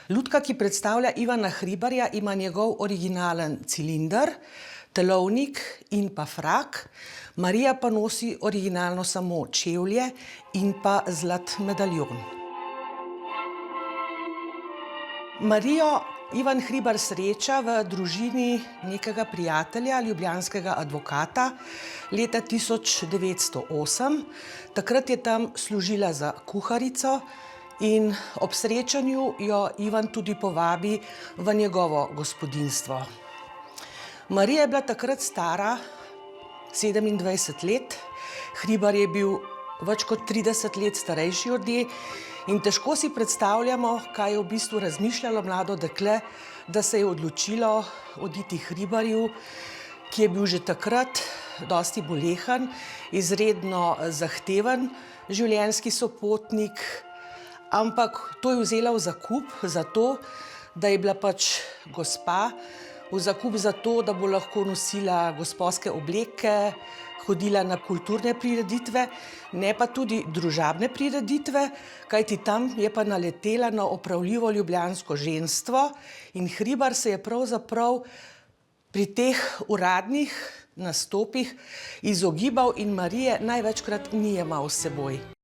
Lutka, ki predstavlja Ivana Hribarja, ima njegov originalen cilinder, telovnik in pa frak. Marija pa nosi originalno samo čevlje in pa zlat medaljon. Marijo Ivan Hribar sreča v družini nekega prijatelja, ljubljanskega advokata, leta 1908. Takrat je tam služila za kuharico in ob srečanju jo Ivan tudi povabi v njegovo gospodinjstvo. Marija je bila takrat stara 27 let, Hribar je bil več kot 30 let starejši od nje in težko si predstavljamo, kaj je v bistvu razmišljalo mlado dekle, da se je odločilo oditi Hribarju, ki je bil že takrat dosti bolehen, izredno zahteven življenjski sopotnik, ampak to je vzela v zakup zato, da je bila pač gospa, v zakup zato, da bo lahko nosila gosposke obleke, hodila na kulturne prireditve, ne pa tudi družabne prireditve, kajti tam je pa naletela na opravljivo ljubljansko ženstvo in Hribar se je pravzaprav pri teh uradnih nastopih izogibal in Marije največkrat ni jemal s seboj.